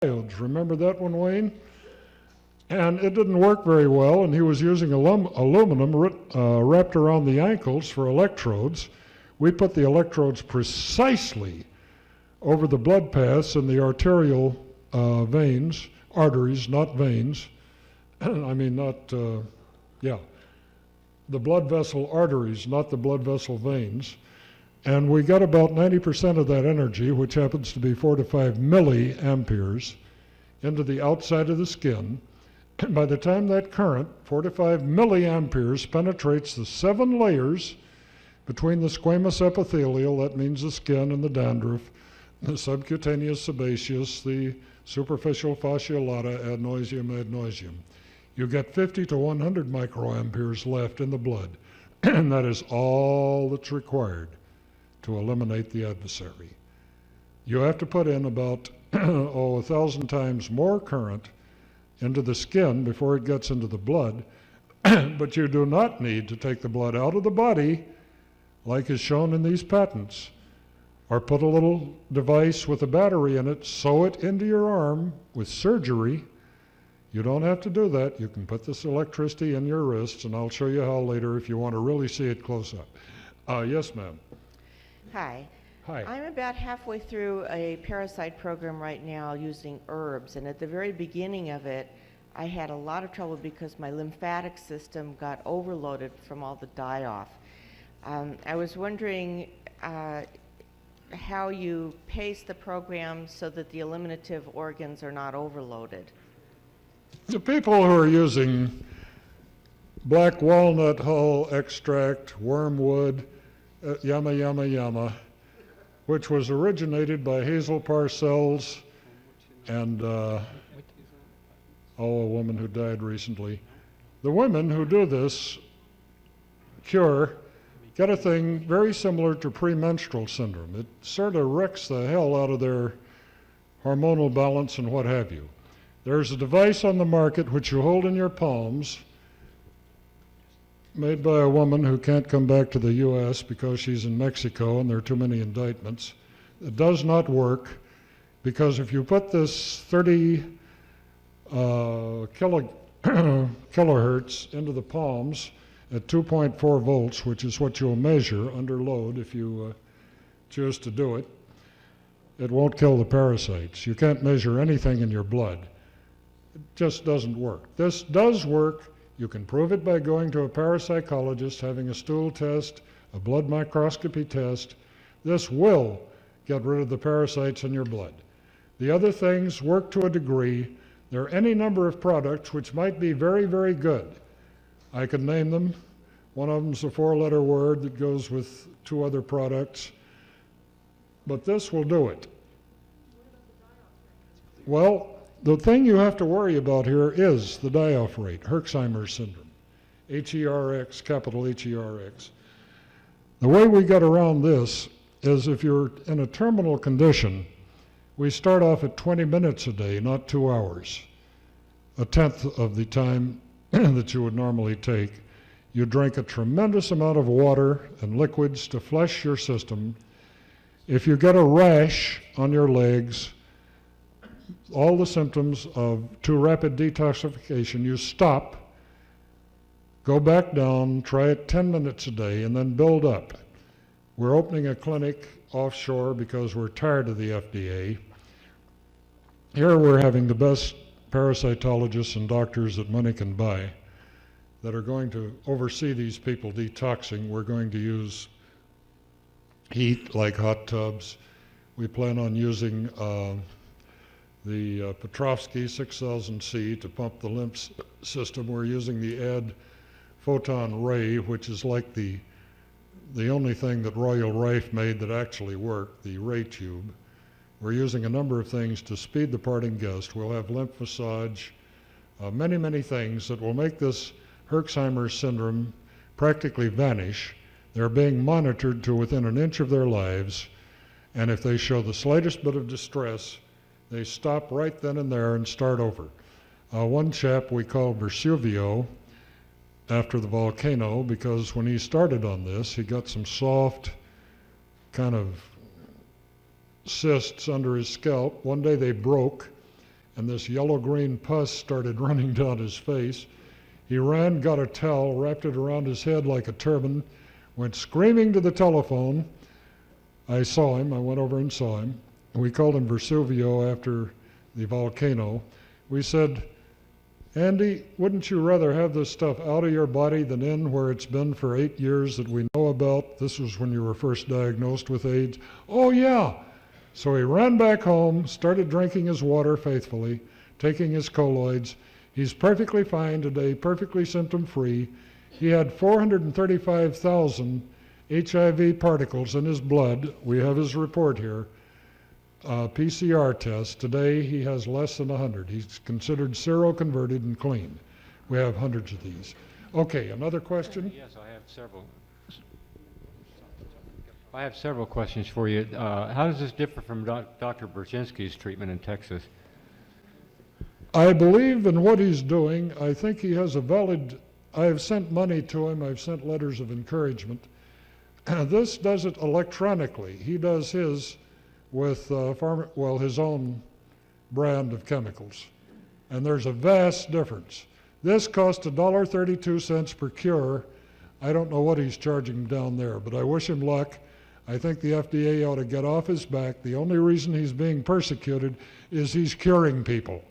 diodes. Remember that one, Wayne? And it didn't work very well, and he was using aluminum wrapped around the ankles for electrodes. We put the electrodes precisely over the blood paths in the arterial veins, arteries, not veins. I mean, the blood vessel arteries, not the blood vessel veins. And we got about 90% of that energy, which happens to be 4 to 5 milliamperes, into the outside of the skin. And by the time that current, 4 to 5 milliamperes, penetrates the 7 layers between the squamous epithelial, that means the skin and the dandruff, the subcutaneous sebaceous, the superficial fascia lata, adenoisium. You get 50 to 100 microamperes left in the blood, and that is all that's required to eliminate the adversary. You have to put in about 1,000 times more current into the skin before it gets into the blood, but you do not need to take the blood out of the body like is shown in these patents, or put a little device with a battery in it, sew it into your arm with surgery. You don't have to do that. You can put this electricity in your wrists, and I'll show you how later if you want to really see it close up. Yes, ma'am. Hi. Hi. I'm about halfway through a parasite program right now using herbs, and at the very beginning of it, I had a lot of trouble because my lymphatic system got overloaded from all the die-off. I was wondering how you pace the program so that the eliminative organs are not overloaded. The people who are using black walnut hull extract, wormwood, yama, which was originated by Hazel Parcells and a woman who died recently. The women who do this cure get a thing very similar to premenstrual syndrome. It sort of wrecks the hell out of their hormonal balance and what have you. There's a device on the market which you hold in your palms, made by a woman who can't come back to the U.S. because she's in Mexico and there are too many indictments. It does not work because if you put this 30 kilohertz into the palms at 2.4 volts, which is what you'll measure under load if you choose to do it, it won't kill the parasites. You can't measure anything in your blood. It just doesn't work. This does work. You can prove it by going to a parapsychologist, having a stool test, a blood microscopy test. This will get rid of the parasites in your blood. The other things work to a degree. There are any number of products which might be very, very good. I could name them. One of them's a 4-letter word that goes with 2 other products. But this will do it. Well, the thing you have to worry about here is the die-off rate, Herxheimer's syndrome, H-E-R-X, capital H-E-R-X. The way we get around this is if you're in a terminal condition, we start off at 20 minutes a day, not 2 hours, a tenth of the time that you would normally take. You drink a tremendous amount of water and liquids to flush your system. If you get a rash on your legs, all the symptoms of too rapid detoxification, you stop, go back down, try it 10 minutes a day, and then build up. We're opening a clinic offshore because we're tired of the FDA. Here we're having the best parasitologists and doctors that money can buy that are going to oversee these people detoxing. We're going to use heat like hot tubs. We plan on using the Petrovsky 6000C to pump the lymph system. We're using the Ed photon ray, which is like the only thing that Royal Rife made that actually worked, the ray tube. We're using a number of things to speed the parting guest. We'll have lymph massage, many, many things that will make this Herxheimer's syndrome practically vanish. They're being monitored to within an inch of their lives, and if they show the slightest bit of distress, they stop right then and there and start over. One chap we call Vesuvio, after the volcano, because when he started on this, he got some soft kind of cysts under his scalp. One day they broke, and this yellow-green pus started running down his face. He ran, got a towel, wrapped it around his head like a turban, went screaming to the telephone. I saw him. I went over and saw him. We called him Vesuvio after the volcano. We said, Andy, wouldn't you rather have this stuff out of your body than in where it's been for 8 years that we know about? This was when you were first diagnosed with AIDS. Oh, yeah. So he ran back home, started drinking his water faithfully, taking his colloids. He's perfectly fine today, perfectly symptom-free. He had 435,000 HIV particles in his blood. We have his report here. PCR test. Today he has less than 100. He's considered seroconverted and clean. We have hundreds of these. Okay, another question? Yes, I have several. I have several questions for you. How does this differ from Dr. Brzezinski's treatment in Texas? I believe in what he's doing. I think he has a valid, I have sent money to him. I've sent letters of encouragement. This does it electronically. He does his with his own brand of chemicals. And there's a vast difference. This cost $1.32 per cure. I don't know what he's charging down there, but I wish him luck. I think the FDA ought to get off his back. The only reason he's being persecuted is he's curing people.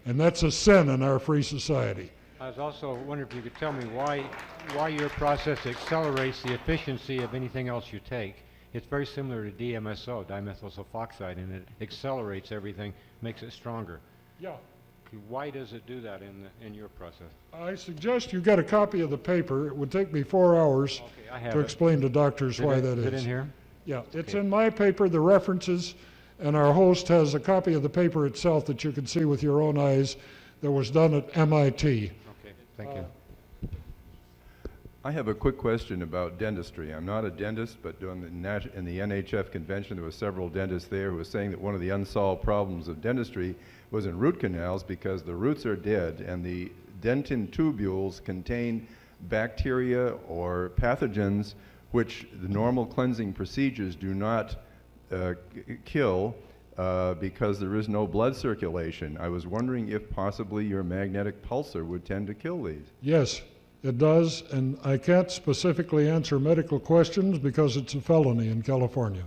And that's a sin in our free society. I was also wondering if you could tell me why your process accelerates the efficiency of anything else you take. It's very similar to DMSO, dimethyl sulfoxide, and it accelerates everything, makes it stronger. Yeah. Why does it do that in your process? I suggest you get a copy of the paper. It would take me 4 hours Okay, I have to it. explain to doctors why that Is it is. in here? Yeah, it's Okay. in my paper, the references, and our host has a copy of the paper itself that you can see with your own eyes that was done at MIT. Okay, thank you. I have a quick question about dentistry. I'm not a dentist, but in the NHF convention, there were several dentists there who were saying that one of the unsolved problems of dentistry was in root canals because the roots are dead and the dentin tubules contain bacteria or pathogens which the normal cleansing procedures do not kill because there is no blood circulation. I was wondering if possibly your magnetic pulsar would tend to kill these. Yes, it does, and I can't specifically answer medical questions because it's a felony in California.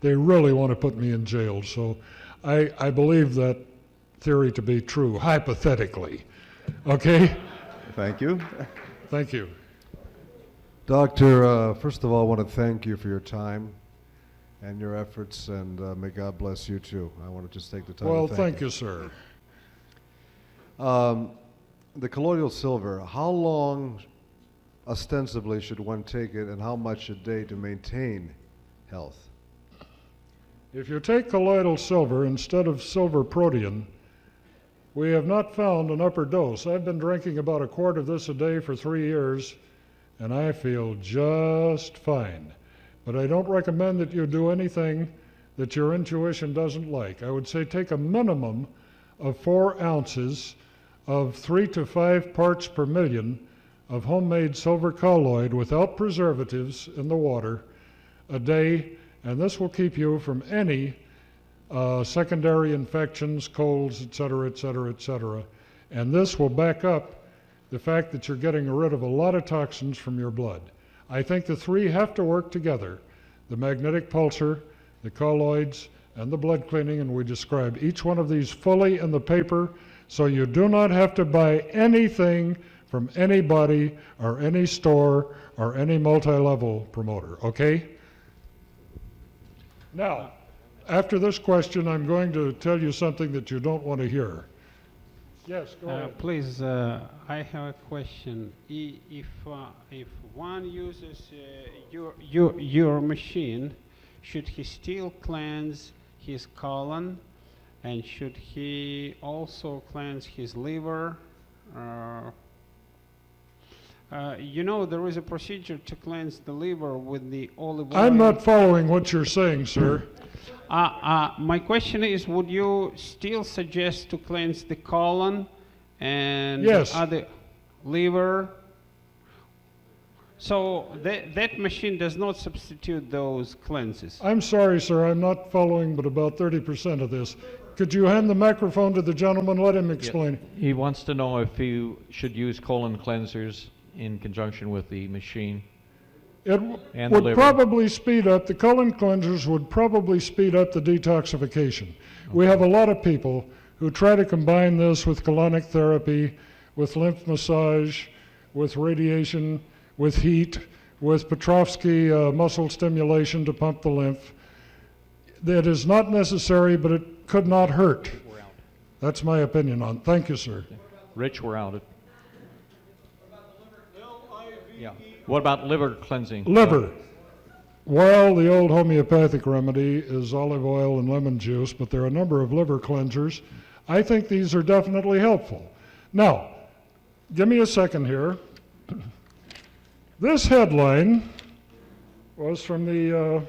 They really want to put me in jail, so I believe that theory to be true, hypothetically. Okay? Thank you. Thank you. Doctor, first of all, I want to thank you for your time and your efforts, and may God bless you too. I want to just take the time Well, to thank you, sir. The colloidal silver, how long ostensibly should one take it, and how much a day to maintain health? If you take colloidal silver instead of silver protein, we have not found an upper dose. I've been drinking about a quart of this a day for 3 years, and I feel just fine. But I don't recommend that you do anything that your intuition doesn't like. I would say take a minimum of 4 ounces of 3 to 5 parts per million of homemade silver colloid without preservatives in the water a day, and this will keep you from any secondary infections, colds, et cetera, et cetera, et cetera. And this will back up the fact that you're getting rid of a lot of toxins from your blood. I think the 3 have to work together, the magnetic pulsar, the colloids, and the blood cleaning, and we describe each one of these fully in the paper, so you do not have to buy anything from anybody or any store or any multi-level promoter, okay? Now, after this question, I'm going to tell you something that you don't want to hear. Yes, go ahead. Please, I have a question. If one uses your machine, should he still cleanse his colon, and should he also cleanse his liver? You know, there is a procedure to cleanse the liver with the olive oil. I'm not following what you're saying, sir. My question is, would you still suggest to cleanse the colon and Yes. other liver? So that machine does not substitute those cleanses. I'm sorry, sir, I'm not following but about 30% of this. could you hand the microphone to the gentleman? Let him explain. He wants to know if you should use colon cleansers in conjunction with the machine. It And the would liver. probably speed up, the colon cleansers would probably speed up the detoxification. We have a lot of people who try to combine this with colonic therapy, with lymph massage, with radiation, with heat, with Petrovsky muscle stimulation to pump the lymph. It is not necessary, but it could not hurt. That's my opinion on it. Thank you, sir. Rich, we're out. Yeah. What about liver cleansing? Liver. Well, the old homeopathic remedy is olive oil and lemon juice, but there are a number of liver cleansers. I think these are definitely helpful. Now, give me a second here. This headline was from the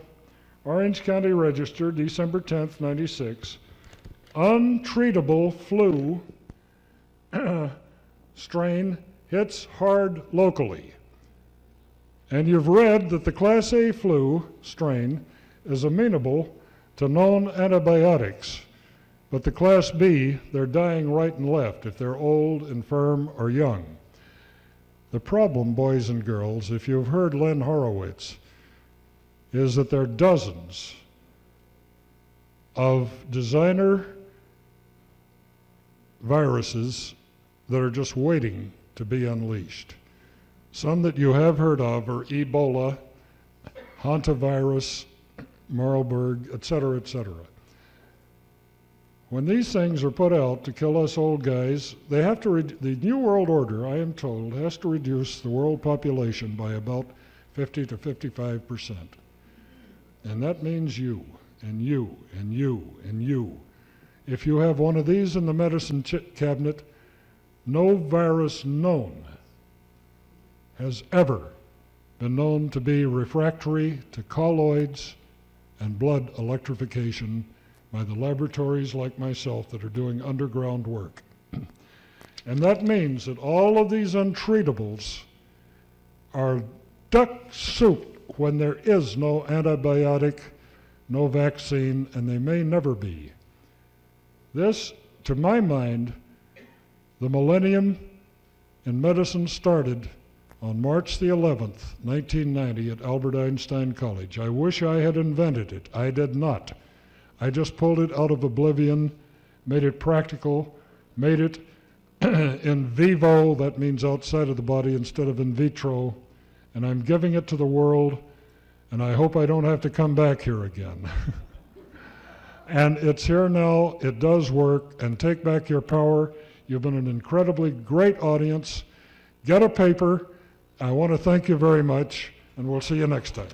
Orange County Register, December 10th, 96. Untreatable flu strain hits hard locally. And you've read that the Class A flu strain is amenable to known antibiotics, but the Class B, they're dying right and left if they're old, infirm, or young. The problem, boys and girls, if you've heard Len Horowitz, is that there are dozens of designer viruses that are just waiting to be unleashed. Some that you have heard of are Ebola, hantavirus, Marburg, et cetera, et cetera. When these things are put out to kill us old guys, they have to, the New World Order, I am told, has to reduce the world population by about 50 to 55%. And that means you, and you, and you, and you. If you have one of these in the medicine cabinet, no virus known has ever been known to be refractory to colloids and blood electrification by the laboratories like myself that are doing underground work. And that means that all of these untreatables are duck soup when there is no antibiotic, no vaccine, and they may never be. This, to my mind, the millennium in medicine started on March the 11th, 1990 at Albert Einstein College. I wish I had invented it. I did not. I just pulled it out of oblivion, made it practical, made it in vivo, that means outside of the body instead of in vitro, and I'm giving it to the world, and I hope I don't have to come back here again. And it's here now, it does work, and take back your power. You've been an incredibly great audience. Get a paper. I want to thank you very much, and we'll see you next time.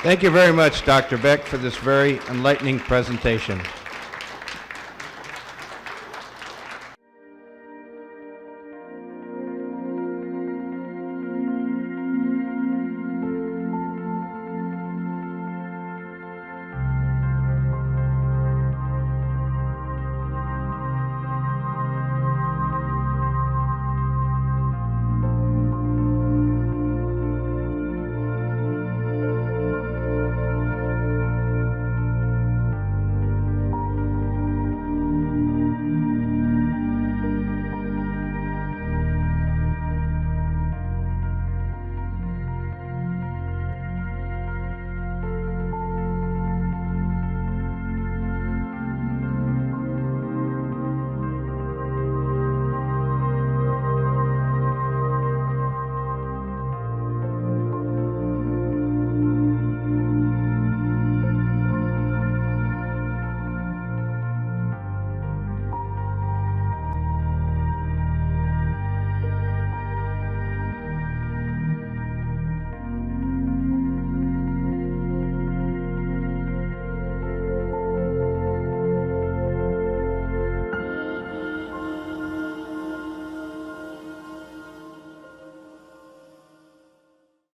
Thank you very much, Dr. Beck, for this very enlightening presentation.